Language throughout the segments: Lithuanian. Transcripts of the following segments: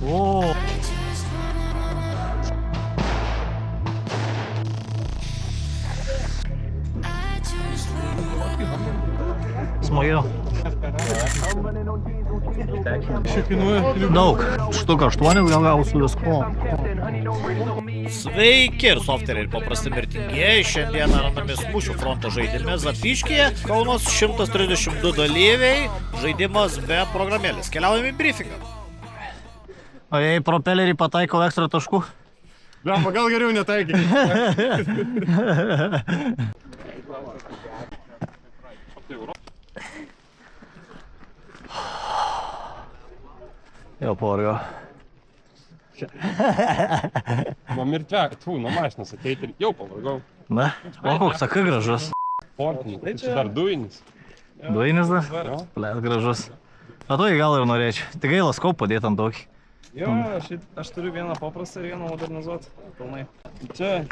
O. Smagiau. Daug. Štuka 8 gal gausiu visko. Sveiki ir softeriai ir paprasti mirtingieji. Šiandieną randamės mūšių fronto žaidime Zapyškyje. Kaunas 132 dalyviai. Žaidimas be programėlės. Keliaujame į briefingą. O jei propelerį pataikau ekstra taškų? Blemba, gal geriau netaikyk. Jau porgo. Man mirtvek, nuo mašinos ateiti ir jau pavargau. Na, o koks sakai gražus. Sportinis, tai čia dar dujinis. Duinis dar? Jo. Plėt gražus. A to gal ir norėčiau. Tik gaila skaup padėti ant tokį. Jo, aš turiu vieną paprastą ir vieną modernizuotą. Pilnai. Čia,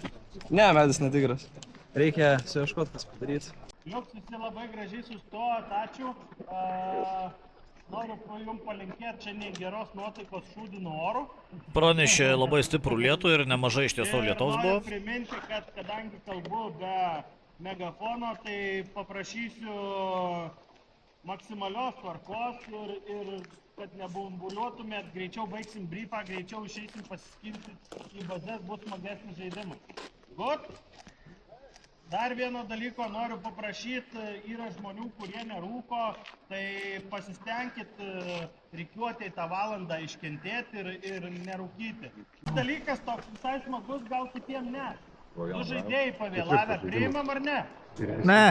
ne, medis netigras. Reikia suieškoti, kas padaryti. Jūs visi labai gražiai sustojot, ačiū. Noriu jums palinkėti šiandien geros nuotaikos šūdinų orų. Pranešė labai stiprų lietų ir nemažai iš tiesų lietaus buvo. Noriu priminti, kad kadangi kalbu be megafono, tai paprašysiu maksimalios tvarkos ir kad nebumbuliuotumėt, greičiau baigsim briefą, greičiau išeisim pasiskirti į bazės, bus smagesnis žaidimas. Good? Dar vieno dalyko noriu paprašyti, yra žmonių, kurie nerūko, tai pasistengkit rikiuotėj tą valandą iškentėti ir nerūkyti. Dalykas toks visai smagus, gal kitiem ne. Du žaidėjai pavėlavę, priimam ar ne? Ne.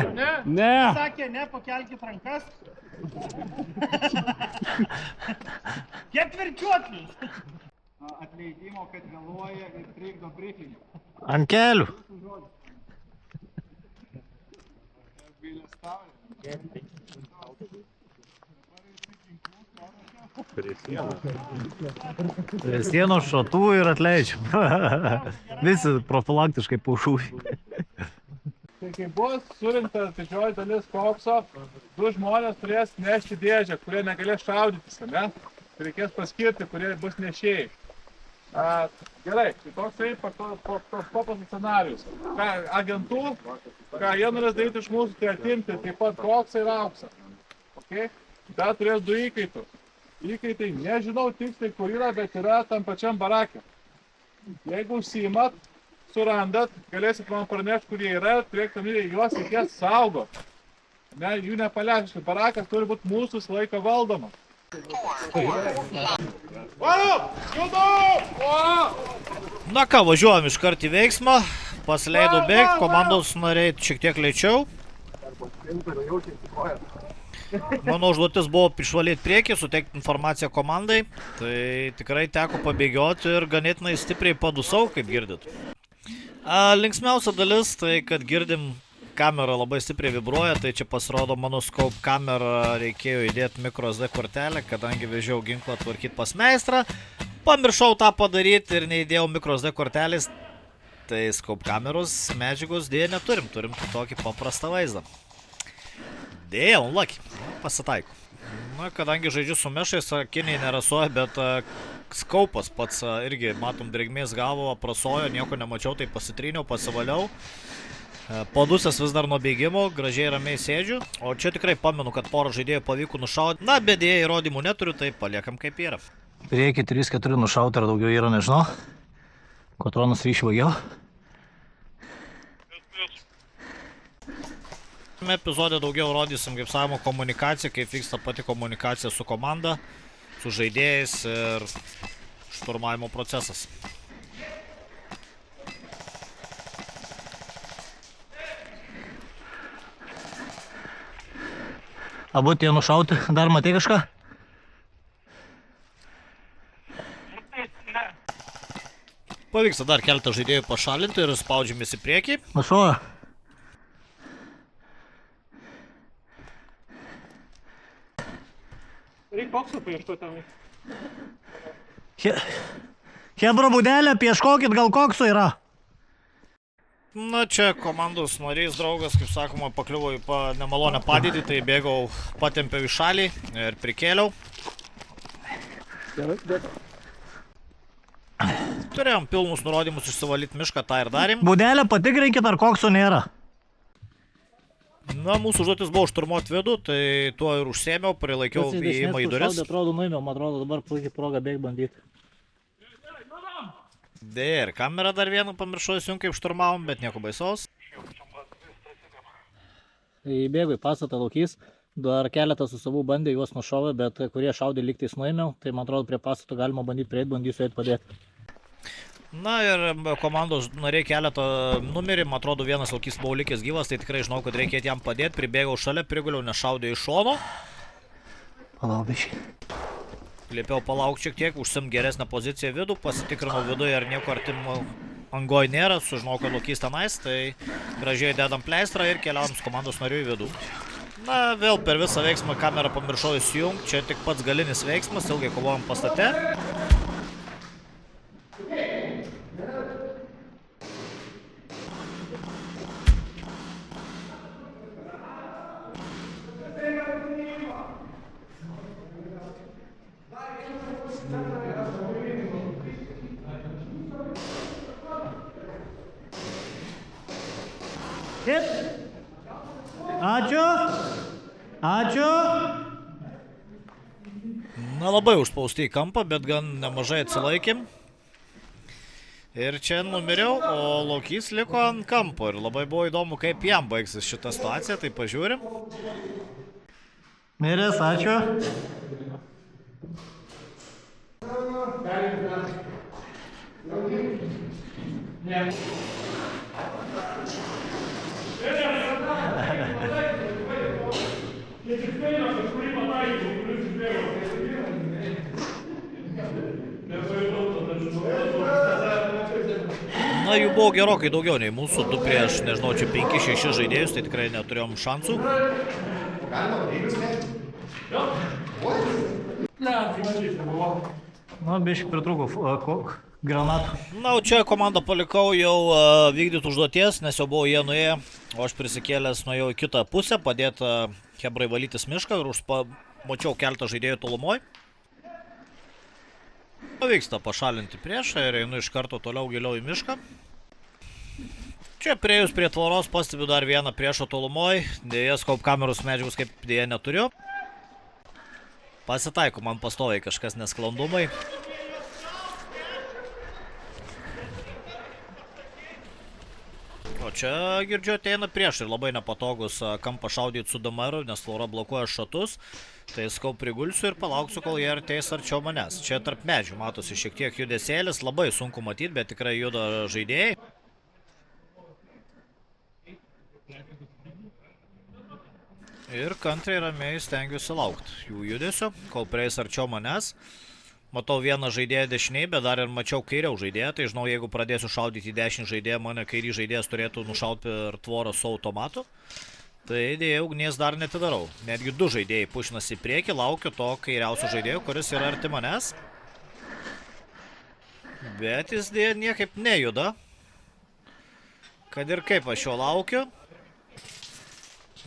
Ne. Sakė ne, pakelkit rankas. Kiek verkiuotis? Atleidimo, kad vėluoja ir trikdo briefingą. Ant kelių. Prie sienos šatų ir atleidžiu. Visi profilaktiškai paušūviai. Tai kai bus surinkta didžioji dalis kokso, du žmonės turės nešti dėžę, kurie negalės šaudytis, ne? Tai reikės paskirti, kurie bus nešėjai. Gerai, tai toksai paprastas scenarius. Agentų, ką jie norės daryti iš mūsų, tai atimti taip pat koksą ir auksą. Okay? Dar turės du įkaitus. Įkaitai nežinau tiksliai, kur yra, bet yra tam pačiam barake. Jeigu užsiimat, surandat, galėsit man pranešti, kur jie yra, turėktumėte juos reikės saugot. Ne, jų nepaleisite. Barakas turi būti mūsų visą laiką valdomas. Na ką, važiuojam iškart į veiksmą. Pasileidau bėgti, komandos nariai šiek tiek lėčiau. Mano užduotis buvo išvalyti priekį, suteikti informaciją komandai. Tai tikrai teko pabėgioti ir ganėtinai stipriai padusau, kaip girdit. Linksmiausia dalis, tai kad girdim, kamera labai stipriai vibruoja, tai čia pasirodo mano scope kamerą reikėjo įdėti microSD kortelę, kadangi vežiau ginklą tvarkyti pas meistrą. Pamiršau tą padaryti ir neįdėjau microSD kortelės, tai scope kameros medžiagos dėja neturim, turim tokį paprastą vaizdą. Dėja, unlucky, pasitaiko. Na, kadangi žaidžiu su mešais, akiniai nerasuoja, bet skaupas pats irgi, matom, drėgmės gavo, prasojo, nieko nemačiau, tai pasitryniau, pasivaliau. Padusęs vis dar nuo bėgimo, gražiai ramiai sėdžiu, o čia tikrai pamenu, kad porą žaidėjų pavyko nušauti. Na, bet dėja įrodymų neturiu, tai paliekam kaip yra. Prieki 3-4 nušauti ar daugiau yra, nežinau. Kotronus ryšį vagiau. Šiame epizode daugiau rodysim, kaip savimo komunikaciją, kaip vyksta pati komunikacija su komanda, su žaidėjais ir šturmavimo procesas. Abu tie nušauti, dar matei kažką? Pavyksta dar keletą žaidėjų pašalinti ir spaudžiamės į priekį. Nušojo. Reik kokso paieškoti tenai. Hebra būdelė, pieškokit, gal kokso yra. Na, čia komandos narys, draugas, kaip sakoma, pakliuvo į nemalonę padėtį, tai bėgau, patempiau į šalį ir prikėliau. Turėjom pilnus nurodymus išsivalyti mišką, tą ir darėm. Būdelę patikrinkit, ar kokso nėra. Na, mūsų užduotis buvo šturmuoti vidų, tai tuo ir užsėmiau, prilaikiau įėjimą į duris. Atrodo, nuėmiau, man atrodo, dabar puikiai proga bėg bandyti. Ir kamerą dar vieną pamiršau įsijungti, kaip šturmavom, bet nieko baisaus. Įbėgau į pastatą Lokys, dar keletą su savų bandė, juos nušovė, bet kurie šaudė lygtais nuėmiau, tai man atrodo prie pastato galima bandyti prieiti, bandysiu eiti padėti. Na ir komandos nariai keletą numirį, man atrodo vienas Lokys buvo likęs gyvas, tai tikrai žinau, kad reikėtų jam padėti, pribėgau šalia, priguliau, nešaudė iš šono. Palaubišiai. Liepiau palaukti šiek tiek, užsim geresnę poziciją vidų, pasitikrinau viduje, ar nieko artimo angoj nėra, sužinau, kad Lokys tenais, tai gražiai dedam pleistrą ir keliavom su komandos nariu į vidų. Na, vėl per visą veiksmą kamerą pamiršau įsijungti, čia tik pats galinis veiksmas, ilgai kovojom pastate. Ačiū. Ačiū. Na, labai užspausti į kampą, bet gan nemažai atsilaikėm. Ir čia numiriau, o Lokys liko ant kampo ir labai buvo įdomu, kaip jam baigsis šitą situaciją, tai pažiūrim. Miręs, ačiū. Na, jų buvo gerokai daugiau nei mūsų, 2 prieš, nežinau, čia 5-6 žaidėjus, tai tikrai neturėjom šansų. Nu, biškai pritrūkau granatų. Na, o čia komandą palikau jau vykdyti užduoties, nes jau buvo jie nuėję, o aš prisikėlęs nuėjau į kitą pusę, padėti hebrai valytis mišką ir mačiau keletą žaidėjų tolumoj. Pavyksta pašalinti priešą ir einu iš karto toliau giliau į mišką. Čia priejus prie tvoros pastebiu dar vieną priešą tolumoj, dėja skaup kameros medžiagus kaip dėja neturiu. Pasitaiko man pastoviai kažkas nesklandumai. O čia girdžiu ateina prieš ir labai nepatogus kampą šaudyti su DMR, nes tvora blokuoja šatus. Tai skau prigulsiu ir palauksiu, kol jie ateis arčiau manęs. Čia tarp medžių matosi šiek tiek judesėlis, labai sunku matyti, bet tikrai juda žaidėjai. Ir kantriai ramiai stengiuosi laukti jų judesio, kol prieis arčiau manęs. Matau vieną žaidėją dešiniai, bet dar ir mačiau kairiau žaidėją, tai žinau, jeigu pradėsiu šaudyti į dešinį žaidėją, mane kairį žaidėjas turėtų nušauti per tvorą su automatu. Tai dėja, ugnies dar netidarau. Netgi 2 žaidėjai pušinasi į priekį, laukiu to kairiausio žaidėjo, kuris yra arti manęs. Bet jis dėja niekaip nejuda. Kad ir kaip aš jo laukiu.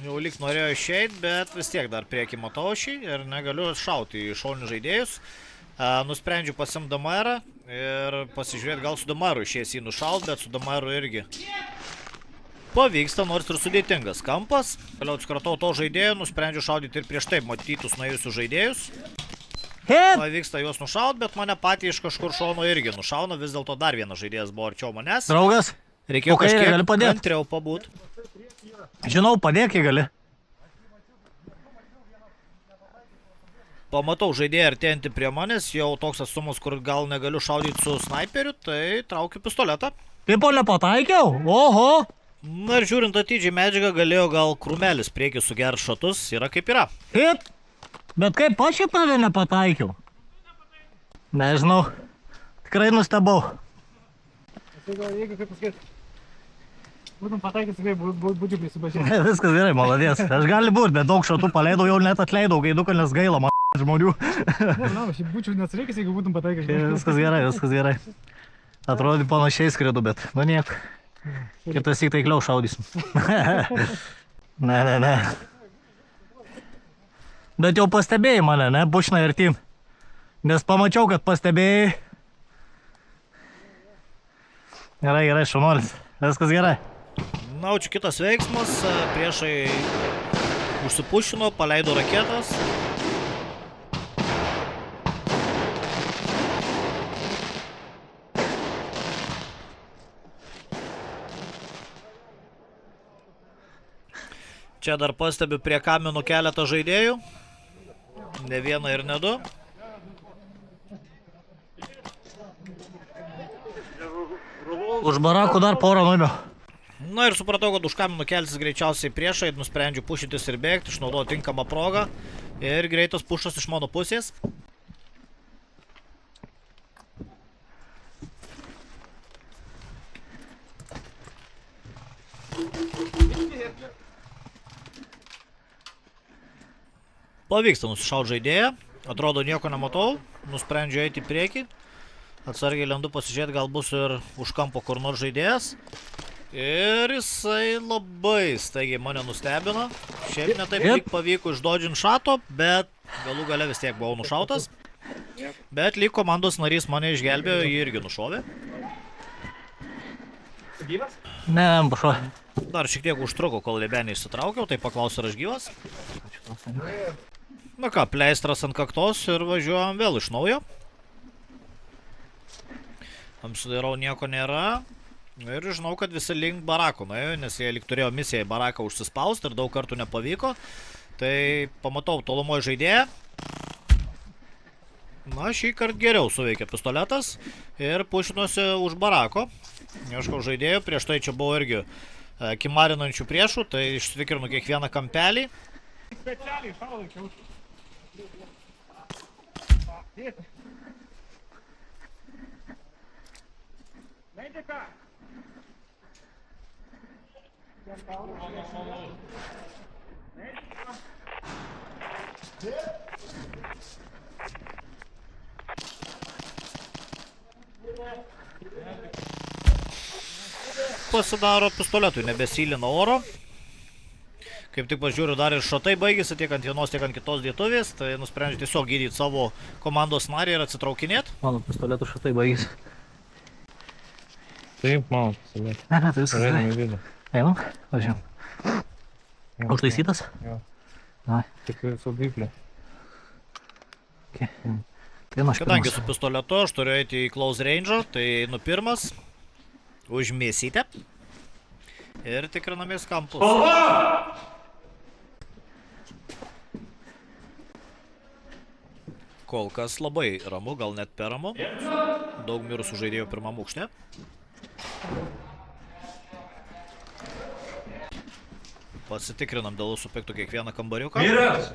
Jau lyg norėjo išeiti, bet vis tiek dar priekį matau šį ir negaliu šauti į šoninius žaidėjus. Nusprendžiu pasimti DMR ir pasižiūrėti, gal su DMR išės jį nušaut, bet su DMR irgi pavyksta, nors ir sudėtingas kampas. Vėliau atskratau to žaidėjų, nusprendžiu šaudyti ir prieš taip matytus nuėjusius žaidėjus. Pavyksta juos nušaut, bet mane patį iš kažkur šono irgi nušauna, vis dėlto dar vienas žaidėjas buvo arčiau manęs. Draugas, reikėjo kažkiek kantriau pabūt. Žinau, padėk, jei gali. Pamatau žaidėją artėjantį prie manęs, jau toks atstumas, kur gal negaliu šaudyti su snaiperiu, tai traukiu pistoletą. Kaip o nepataikiau? Oho! Na ir žiūrint atidžiai medžiagą, galėjo gal krūmelis priekį sugert šatus, yra kaip yra. Kaip? Bet kaip aš į tave nepataikiau? Nežinau. Tikrai nustebau. Jeigu kaip pasakyti, būtum pataikęs, tikrai būčiau prisipažinęs. Viskas gerai, maladės. Aš gali būt, bet daug šatų paleidau, jau net atleidau gaiduką, nes gaila man žmonių. Na, aš būčiau neatsiriekęs, jeigu būtum pataikęs. Viskas gerai, viskas gerai. Atrodo panašiai skridu, bet nu nieko. Kitas tik taikliau šaudysim. Ne. Bet jau pastebėjai mane, ne? Bušna ir tim. Nes pamačiau, kad pastebėjai. Gerai, šaunuolis. Viskas gerai. Na, o čia kitas veiksmas, priešai užsipušino, paleido raketas. Čia dar pastebiu prie kamienų keletą žaidėjų. Ne vieną ir ne du. Už barakų dar porą nuėmiau. Na ir supratau, kad už kamienų kelsis greičiausiai priešai, nusprendžiu pušytis ir bėgti, išnaudoti tinkamą progą. Ir greitas pušas iš mano pusės. Pavyksta nusišaut žaidėją, atrodo nieko nematau, nusprendžiu eiti į priekį. Atsargiai lendu pasižiūrėti, gal bus ir už kampo kur nors žaidėjas. Ir jisai labai staigiai mane nustebino. Šiaip netaip lyg pavyko išdodžinti šato, bet galų gale vis tiek buvau nušautas. Bet lyg komandos narys mane išgelbėjo, jį irgi nušovė. Ne, pašoj. Dar šiek tiek užtruko, kol liebenį išsitraukiau, tai paklausiu, ar aš gyvas. Na ką, pleistras ant kaktos ir važiuojam vėl iš naujo. Apsidairau, nieko nėra. Ir žinau, kad visi link barako nuėjo, nes jie lyg turėjo misiją į baraką užsispausti ir daug kartų nepavyko. Tai pamatau tolumoje žaidėją. Na, šį kartą geriau suveikė pistoletas ir pušinuosi už barako. Ieškau žaidėjų, prieš tai čia buvo irgi kimarinančių priešų, tai išsvikrinu kiekvieną kampelį. Specialiai šaudai. Medika! Pasidaro pistoletui, nebesylina oro. Kaip tik pažiūriu, dar ir šatai baigėsi tiek ant vienos, tiek ant kitos dėtuvės, tai nusprendžiu tiesiog gydyti savo komandos narį ir atsitraukinėti. Mano pistoletų šatai baigėsi. Taip, mano pistoletas. Ne, tai viskas Einam gerai. į vidų. Einam, važiuojam. Užtaisytas? Jo. Ai. Tik saugiklė. Okay. Tai nu aš Kadangi pirmas. su pistoletu aš turiu eiti į close range, tai einu pirmas. Už mėsytę. Ir tikrinamės kampus. Kol kas labai ramu, gal net per ramu. Daug mirusių žaidėjų pirmam aukšte. Pasitikrinam dėl supektų kiekvieną kambariuką. Vyras!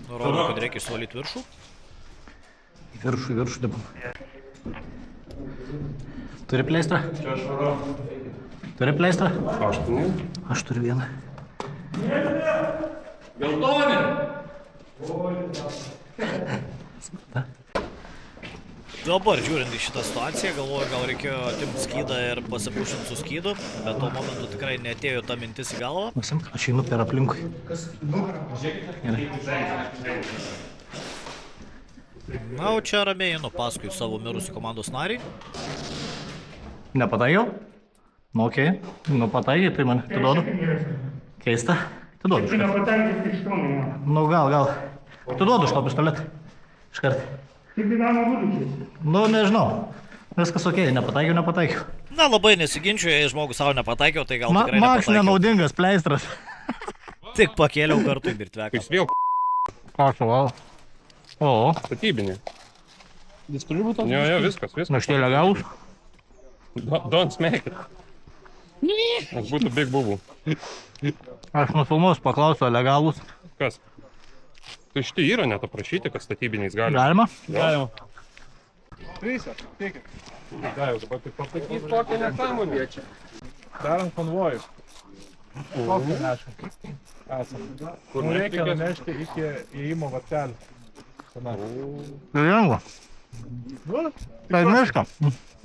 Nurodo, kad reikia išsivalyti viršų. Į viršų dabar. Turi pleistrą? Čia švara. Turi pleistrą? 8. Aš turiu vieną. Geltonė! Dabar žiūrint į šitą situaciją, galvoju, gal reikėjo atimti skydą ir pasipušinti su skydu, bet tuo momentu tikrai neatėjo ta mintis į galvą. Masim, aš einu per aplinkui. Gerai. Na, o čia ramiai einu paskui savo mirusį komandos narį. Nepataikiau? Nu, okei. Nu, pataikiai, tai man atiduodu. Keista. Atiduodu iškart. Nu, gal. Atiduodu iš to pistoletą. Iškart. Nu, nežinau. Viskas okei, nepataikiau. Na, labai nesiginčiu, jei žmogus savo nepataikiau, tai gal tikrai Maks nepataikiau. nenaudingas pleistras. Tik pakėliau kartu į mirtveką. Jis vėl Aš val. O, statybinė. Jis turi būti Jo, viskas. naštėlė gaus. Don't smack it. Aš būtų big bubų. Aš nufilmuos, paklausiu, legalus. Kas? Tai šitie yra net aprašyti, kad statybiniais gali. Galima? Galima. Trysė, tiekit. Da, jau dabar tik pasakyti kokią nesąmonę. Darant konvojų. Kokią nešam? Esam. Kur Nu, reikia neštikės? nunešti iki įėjimo vartelį. Lengva. Nu, Tai mišką.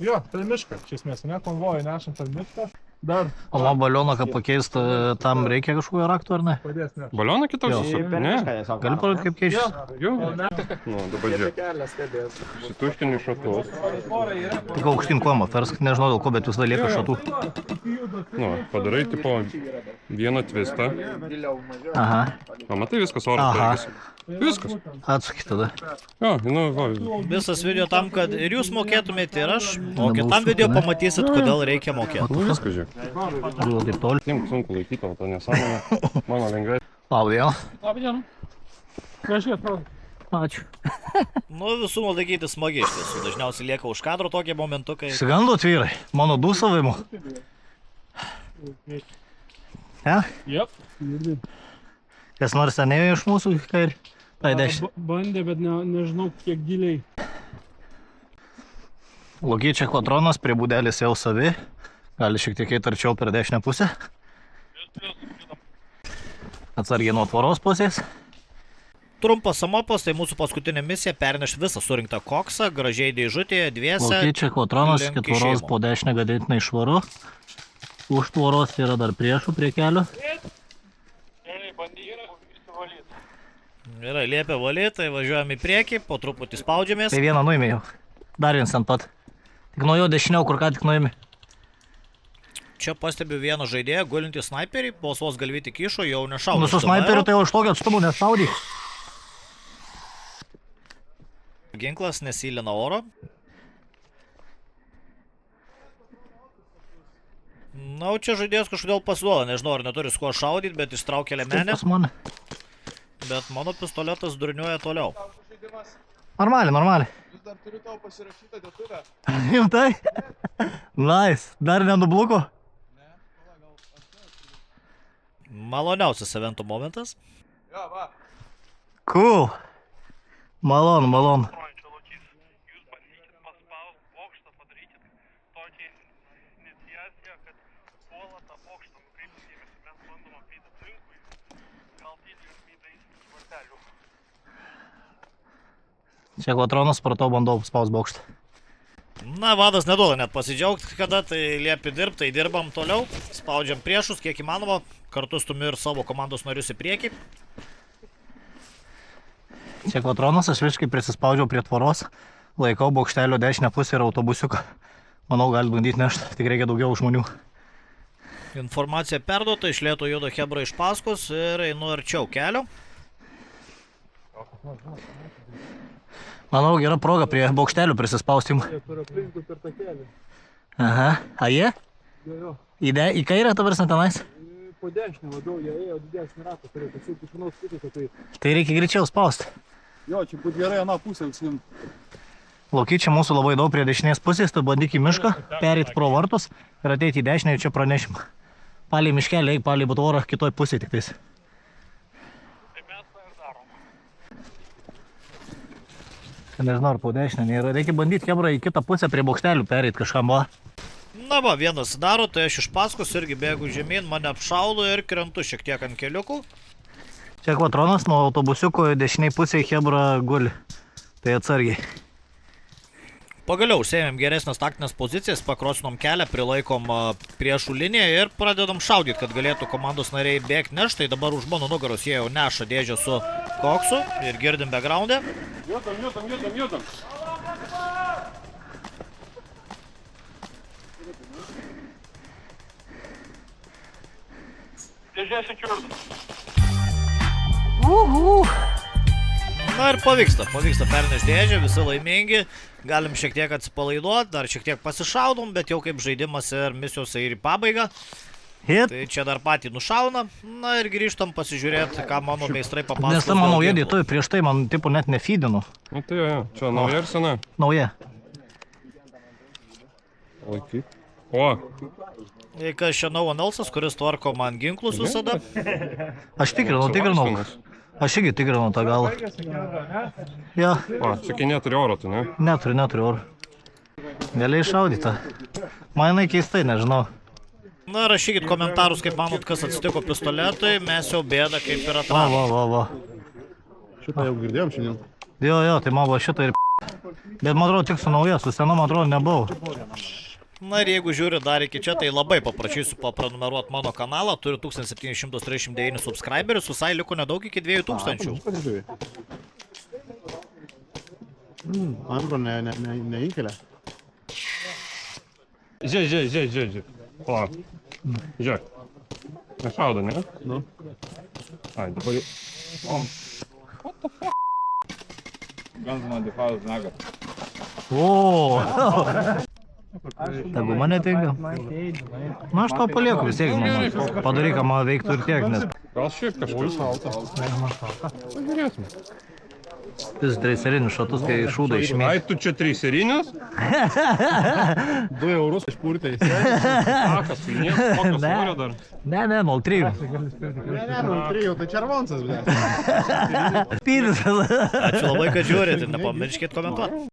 jo, per mišką. Iš esmės, ne konvojų nešam per mišką. Dar O man balioną, kad pakeisti, tam reikia kažkokio rakto ar ne? padės, ne? Balioną kitoks susuk? Ne. Gali parodyti, kaip keičiasi? Jo. Nu, dabar žiūrėk. Situškini šatus. Tik aukštyn koma, persk, nežinau dėl ko, bet visada lieka šatų. Nu, padarai tipo vieną tvistą. Aha, O matai, viskas oras Aha. baigėsi. Viskas. atsukit tada. Jo, nu, va. Visas video tam, kad ir jūs mokėtumėte ir aš, o Dabar kitam video užsukt, ne? pamatysit, kodėl reikia mokėti. Nu, viskas žiūrėk. Buvo taip toli. Jums sunku laikyti, o to nesąmonę. Mano lengvai. Labdien. Labdien. Gražiai atrodo. Ačiū. Nu, visų laikyti smagiai iš tiesų, dažniausiai lieka už kadro tokie momentukai. Sigandot vyrai, mano dūsavimu. Ne? Jep. Kas nors senėjo iš mūsų, kairį? Tai dešinė. Bandė, bet nežinau kiek giliai. Logyčia kvatronas prie būdelės jau savi. Gali šiek tiek arčiau per dešinę pusę. Atsargiai nuo tvoros pusės. Trumpas samopas, tai mūsų paskutinė misija perneš visą surinktą koksą, gražiai dėžutėje, dviese. Logyčia kvatronas, link ketvoros išėjimo. po dešinę gadintinai švaru. Už tvoros yra dar priešų prie kelio. Yra liepia valyti, tai važiuojame į priekį, po truputį spaudžiamės. Tai vieną nuėmė jau. Dar vienas ant pat. Tik nuo jo dešiniau, kur ką tik nuėmė. Čia pastebiu vieną žaidėją, gulintį sniperį, vos galvyti kišo, jau nešaudo. Nu su snaiperiu tai jau iš tokio atstumo nesaudyk. Ginklas nesylina oro. Na, o čia žaidėjas kažkodėl pasiduoda, nežinau, ar neturi su kuo šaudyti, bet ištraukė lemenę. Pas mane. Bet mano pistoletas durniuoja toliau. Normaliai, normaliai. Vis dar turiu tau pasirašytą dėtuvę. Rimtai? Nice. Dar nenubluko? Maloniausias evento momentas. Jo, va. Cool. Malonu, malonu. Jūs bandykit paspaust bokštą, padarykit tokią iniciaciją, kad puola tą bokštą, nukreipti dėmesį, mes bandom apeiti aplinkui, gal tyliai užmyta eisim iš vartelių. Čia kvatronas, pratau bandau spaus bokštą. Na, vadas neduoda net pasidžiaugti, kada tai liepi dirbti, tai dirbam toliau, spaudžiam priešus, kiek įmanoma, kartu stumiu ir savo komandos narius į priekį. Čia kvatronas, aš visiškai prisispaudžiau prie tvoros. Laikau bokštelio dešinę pusę ir autobusiuką. Manau, gali bandyti nešti, tik reikia daugiau žmonių. Informacija perduota, iš lėto juda Hebra iš paskos ir einu arčiau kelio. Manau, gera proga prie bokštelių prisispaustim. Per aplinkui per tą kelią. Aha, a jie? Jo. Į kairę tavarsime tenais? Po dešinę labiau, jie ėjo didesnį ratą, turėjo pasukti iš vienos pusės, tai... Tai reikia greičiau spausti. Jo, čia būt gerai aną pusę užsiimt. Laukyčiai mūsų labai daug prie dešinės pusės, tai bandyk į mišką, pereit pro vartus ir ateiti į dešinę ir čia pranešim. Palei miškelį, eik palei tvorą, kitoj pusėje tik tais. Tai mes tą ir darom. Nežinau, ar po dešinę nėra. Reikia bandyti Hebra į kitą pusę prie bokštelių pereit kažkam va. Na va, vienas daro, tai aš iš paskos irgi bėgu žemyn, mane apšaudo ir krentu šiek tiek ant keliukų. Čia kvatronas nuo autobusiuko dešiniai pusėje Hebra guli. Tai atsargiai. Pagaliau užsėmėm geresnės taktinės pozicijas, pakrosinom kelią, prilaikom priešų liniją ir pradedam šaudyti, kad galėtų komandos nariai bėgti nešti. Tai dabar už mano nugaros jie jau neša dėžę su koksu ir girdim background'e. Judam. Dėžė secured. Na ir pavyksta pernešti dėžę, visi laimingi, galim šiek tiek atsipalaiduoti, dar šiek tiek pasišaudom, bet jau kaip žaidimas ir misijos ir į pabaigą. Hit. Tai čia dar patį nušauna, na ir grįžtam pasižiūrėti, ką mano meistrai papasakos. Nes ta mano dėl nauja ginklų. dėtuvė prieš tai man tipo net nefeedinu. Nu tai jo, čia nauja ir sena. Nauja. Laikyk. O, Tai kas čia Novo Nelsas, kuris tvarko man ginklus visada. Aš tikrinau. Aš irgi tikrinau tą galą. Ja, o, čia neturi oro, tu ne? neturiu oro. Gali iššaudyta. Man jinai keistai, nežinau. Na, rašykit komentarus, kaip manot, kas atsitiko pistoletui, mes jau bėdą kaip ir Va. atradom. Šitą jau girdėjom šiandien. Jo, tai man buvo šitą ir bet man atrodo tik su nauja, su sena man atrodo nebuvau. Na ir jeigu žiūri dar iki čia, tai labai paprašysiu paprenumeruoti mano kanalą. Turiu 1739 subscriberius, visai liko nedaug iki 2000. Antro neįkelia. Žiūrėk. O, žiūrėk. Nešaudo, ne? Nu. Ai, dabar jau. Guns modified nugget. O. Tegu mane tinka. Na, aš tau palieku vis tiek, man padaryk, ką man veiktų ir tiek, nes Gal šiaip kažkas. Pažiūrėsim. vis treiserinius šatus, kai šūdą išmėg. Ai, tu čia 3 serinius? 2 eurus išpurtai. Takas, tai nieko, kokios Ne. svorio dar. Ne, 0,3. Ne, 3, tai červonsas, ble. Pyrus. Ačiū labai, kad žiūrėt ir nepamirškit komentuoti.